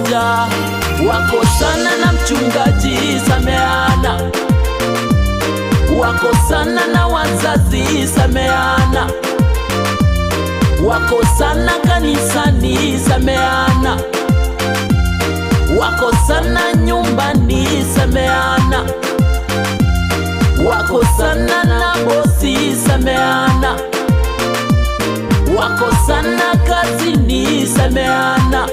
moja. Wakosana na mchungaji, sameana. Wakosana na wazazi, sameana. Wakosana kanisani, sameana. Wakosana nyumbani, sameana. Wakosana na bosi, sameana. Wakosana kazini, sameana.